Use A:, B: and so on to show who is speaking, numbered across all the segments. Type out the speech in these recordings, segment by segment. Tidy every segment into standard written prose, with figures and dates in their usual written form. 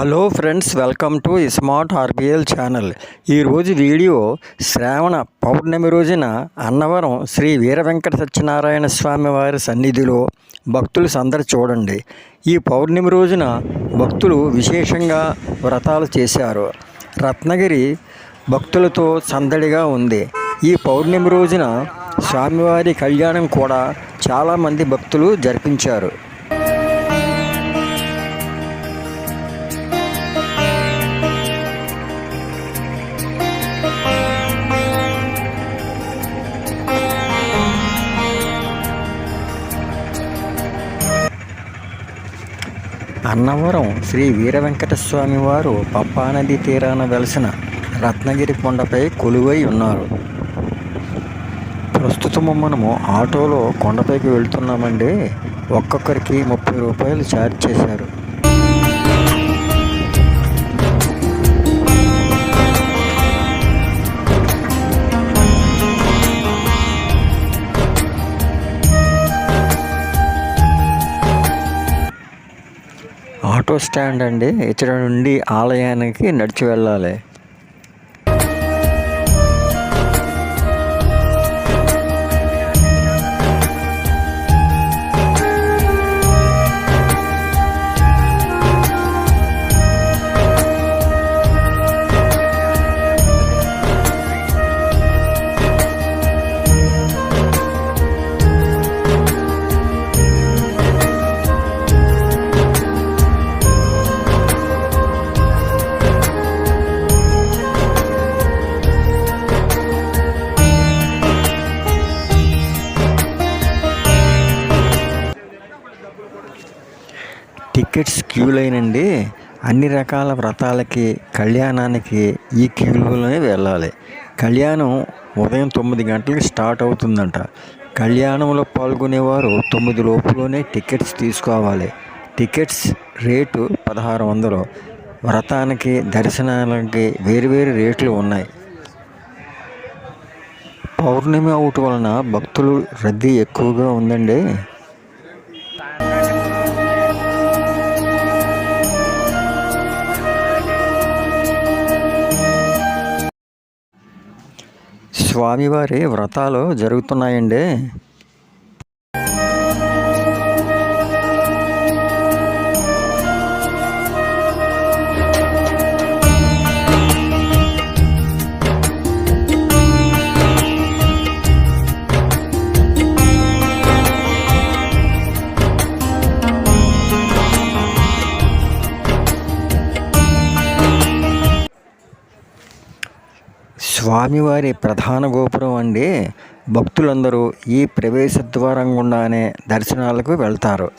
A: Hello friends, welcome to smart RBL channel. ఈరోజు video శ్రావణ పౌర్ణమి రోజున అన్నవరం శ్రీ వీర వెంకట సత్యనారాయణ స్వామి వారి సన్నిధిలో భక్తులు సందడి చూడండి. ఈ పౌర్ణమి రోజున భక్తులు విశేషంగా వ్రతాలు చేశారు. రత్నగిరి భక్తులతో సందడిగా ఉంది. ఈ పౌర్ణమి రోజున స్వామివారి కళ్యాణం కూడా చాలామంది భక్తులు జరిపించారు. అన్నవరం శ్రీ వీర వెంకట స్వామి వారు పప్పానది తీరాన వెలసిన రత్నగిరి కొండపై కొలువై ఉన్నారు. ప్రస్తుతము మనము ఆటోలో కొండపైకి వెళ్తున్నామండి. ఒక్కొక్కరికి 30 రూపాయలు ఛార్జ్ చేశారు. ఆటో స్టాండ్ అండి. ఇక్కడ నుండి ఆలయానికి నడిచి వెళ్ళాలి. టికెట్స్ క్యూ లైన్ అండి. అన్ని రకాల వ్రతాలకి కళ్యాణానికి ఈ క్యూలోనే వెళ్ళాలి. కళ్యాణం ఉదయం 9 గంటలకి స్టార్ట్ అవుతుందంట. కళ్యాణంలో పాల్గొనేవారు 9 లోపులోనే టికెట్స్ తీసుకోవాలి. Tickets rate 1600. వ్రతానికి దర్శనాలకి వేరువేరు రేట్లు ఉన్నాయి. పౌర్ణమి అవుట్ వలన భక్తులు రద్దీ ఎక్కువగా ఉందండి. స్వామివారి వ్రతాలు జరుగుతున్నాయండి. స్వామివారి ప్రధాన గోపురం అండి. భక్తులందరూ ఈ ప్రవేశ ద్వారం గుండానే దర్శనాలకు వెళ్తారు.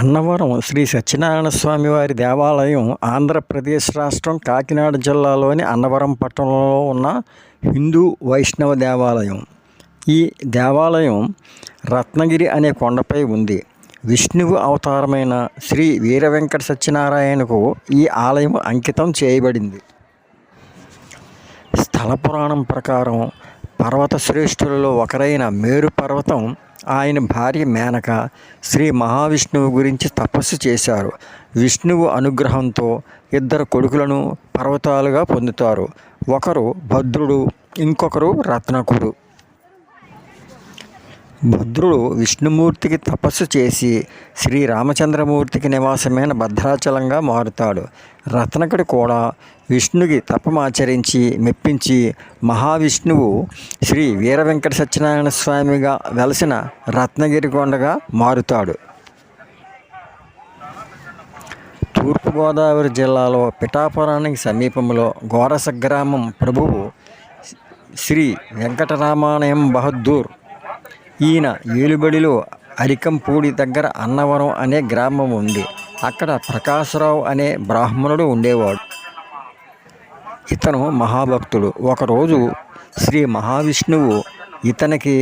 A: అన్నవరం శ్రీ సత్యనారాయణ స్వామి వారి దేవాలయం ఆంధ్రప్రదేశ్ రాష్ట్రం కాకినాడ జిల్లాలోని అన్నవరం పట్టణంలో ఉన్న హిందూ వైష్ణవ దేవాలయం. ఈ దేవాలయం రత్నగిరి అనే కొండపై ఉంది. విష్ణువు అవతారమైన శ్రీ వీర వెంకట సత్యనారాయణకు ఈ ఆలయం అంకితం చేయబడింది. స్థల పురాణం ప్రకారం పర్వత శ్రేష్ఠులలో ఒకరైన మేరు పర్వతం ఆయన భార్య మేనక శ్రీ మహావిష్ణువు గురించి తపస్సు చేశారు. విష్ణువు అనుగ్రహంతో 2 కొడుకులను పర్వతాలుగా పొందుతారు. ఒకరు భద్రుడు, ఇంకొకరు రత్నకుడు. భద్రుడు విష్ణుమూర్తికి తపస్సు చేసి శ్రీరామచంద్రమూర్తికి నివాసమైన భద్రాచలంగా మారుతాడు. రత్నకుడు కూడా విష్ణుకి తపమాచరించి మెప్పించి మహావిష్ణువు శ్రీ వీర వెంకట సత్యనారాయణ స్వామిగా వెలసిన రత్నగిరి కొండగా మారుతాడు. తూర్పుగోదావరి జిల్లాలో పిఠాపురానికి సమీపంలో గోరస గ్రామం ప్రభువు శ్రీ వెంకటరామాలయం బహద్దూర్. ఈయన ఏలుబడిలో అరికంపూడి దగ్గర అన్నవరం అనే గ్రామం ఉంది. అక్కడ ప్రకాశరావు అనే బ్రాహ్మణుడు ఉండేవాడు. ఇతను మహాభక్తుడు. ఒకరోజు శ్రీ మహావిష్ణువు ఇతనికి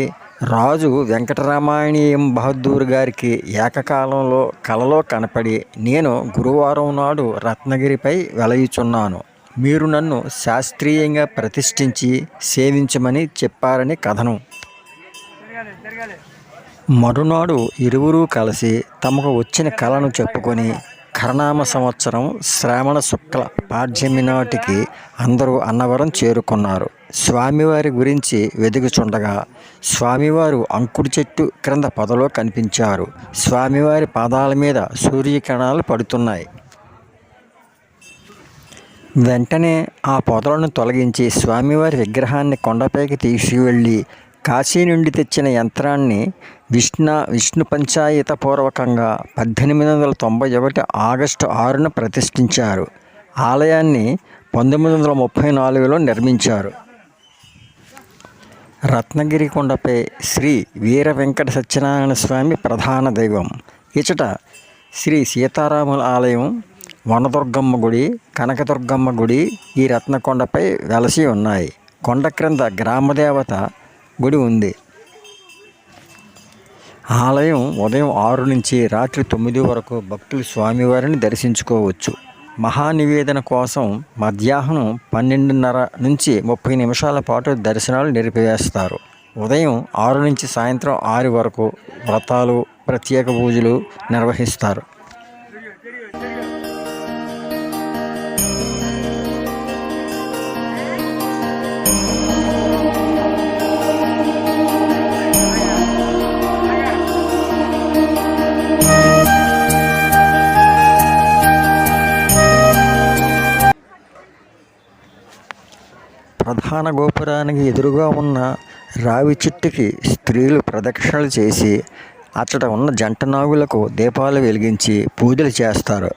A: రాజు వెంకటరామాయణీయం బహద్దూర్ గారికి ఏకకాలంలో కలలో కనపడి, నేను గురువారం నాడు రత్నగిరిపై వెలయుచున్నాను, మీరు నన్ను శాస్త్రీయంగా ప్రతిష్ఠించి సేవించమని చెప్పారని కథనం. మరునాడు ఇరువురూ కలిసి తమకు వచ్చిన కలను చెప్పుకొని కరనామ సంవత్సరం శ్రావణ శుక్ల పాడ్యమి నాటికి అందరూ అన్నవరం చేరుకున్నారు. స్వామివారి గురించి వెదుగుచుండగా స్వామివారు అంకుడి చెట్టు క్రింద పొదలో కనిపించారు. స్వామివారి పాదాల మీద సూర్యకిరణాలు పడుతున్నాయి. వెంటనే ఆ పొదలను తొలగించి స్వామివారి విగ్రహాన్ని కొండపైకి తీసుకువెళ్ళి కాశీ నుండి తెచ్చిన యంత్రాన్ని విష్ణు పంచాయత పూర్వకంగా 1891 ఆగస్టు 6న ప్రతిష్ఠించారు. ఆలయాన్ని 1934లో నిర్మించారు. రత్నగిరి కొండపై శ్రీ వీర వెంకట సత్యనారాయణ స్వామి ప్రధాన దైవం. ఇచట శ్రీ సీతారాముల ఆలయం, వనదుర్గమ్మ గుడి, కనకదుర్గమ్మ గుడి ఈ రత్నకొండపై వెలసి ఉన్నాయి. కొండ క్రింద గ్రామదేవత గుడి ఉంది. ఆలయం ఉదయం 6 నుంచి రాత్రి 9 వరకు భక్తులు స్వామివారిని దర్శించుకోవచ్చు. మహానివేదన కోసం మధ్యాహ్నం 12:30 నుంచి 30 నిమిషాల పాటు దర్శనాలు నిలిపివేస్తారు. ఉదయం 6 నుంచి సాయంత్రం 6 వరకు వ్రతాలు, ప్రత్యేక పూజలు నిర్వహిస్తారు. ప్రధాన గోపురానికి ఎదురుగా ఉన్న రావి చెట్టుకి స్త్రీలు ప్రదక్షిణలు చేసి అచ్చట ఉన్న జంట నాగులకు దీపాలు వెలిగించి పూజలు చేస్తారు.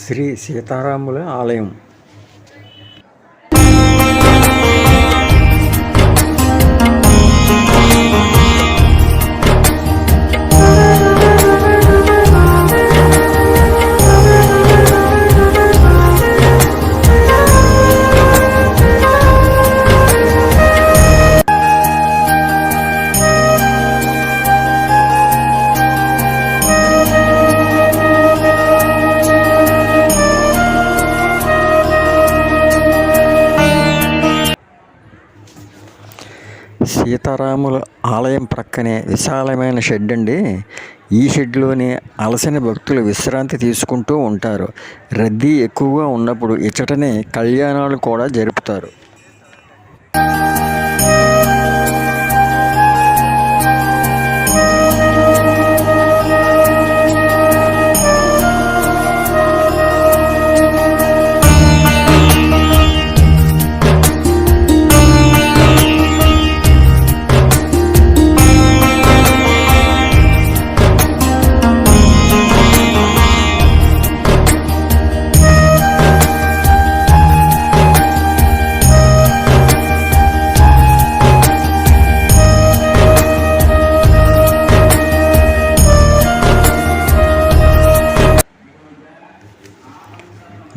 A: శ్రీ సీతారాముల ఆలయం. సీతారాముల ఆలయం ప్రక్కనే విశాలమైన షెడ్ అండి. ఈ షెడ్లోనే అలసిన భక్తులు విశ్రాంతి తీసుకుంటూ ఉంటారు. రద్దీ ఎక్కువగా ఉన్నప్పుడు ఇచ్చటనే కళ్యాణాలు కూడా జరుపుతారు.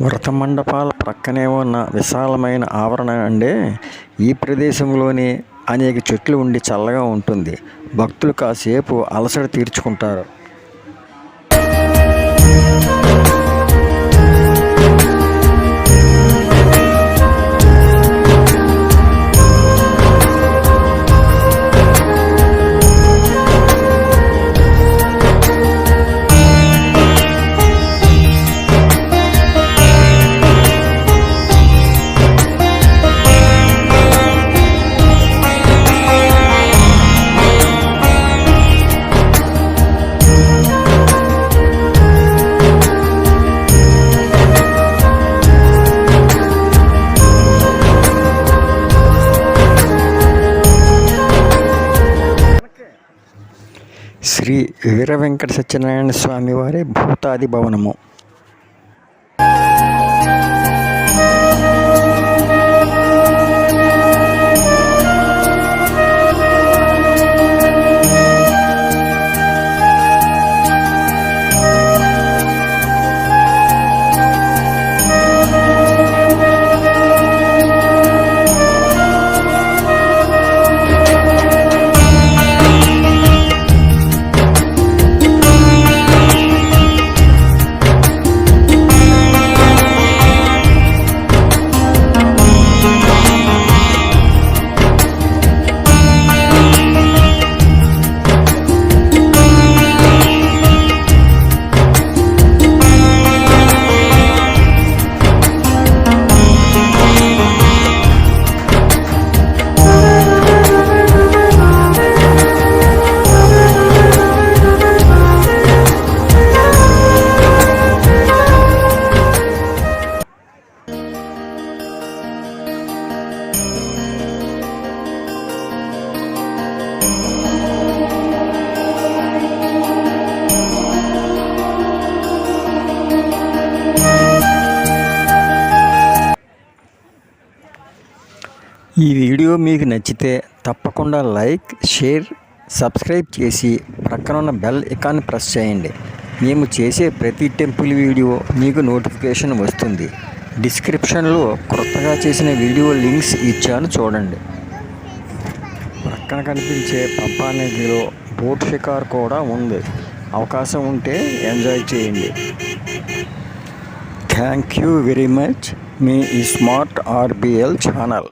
A: వ్రత మండపాల ప్రక్కనే ఉన్న విశాలమైన ఆవరణ అండే ఈ ప్రదేశంలోనే అనేక చెట్లు ఉండి చల్లగా ఉంటుంది. భక్తులు కాసేపు అలసట తీర్చుకుంటారు. శ్రీ వీర వెంకట సత్యనారాయణ స్వామి వారి భూతాది భవనము. ఈ వీడియో మీకు నచ్చితే తప్పకుండా లైక్, షేర్, సబ్స్క్రైబ్ చేసి ప్రక్కనున్న బెల్ ఐకాన్ ప్రెస్ చేయండి. మేము చేసే ప్రతి టెంపుల్ వీడియో మీకు నోటిఫికేషన్ వస్తుంది. డిస్క్రిప్షన్లో కొత్తగా చేసిన వీడియో లింక్స్ ఇచ్చాను, చూడండి. ప్రక్కన కనిపించే పంపా నదిలో బోట్ షికార్ కూడా ఉంది. అవకాశం ఉంటే ఎంజాయ్ చేయండి. Thank you very much. Me smart RBL channel.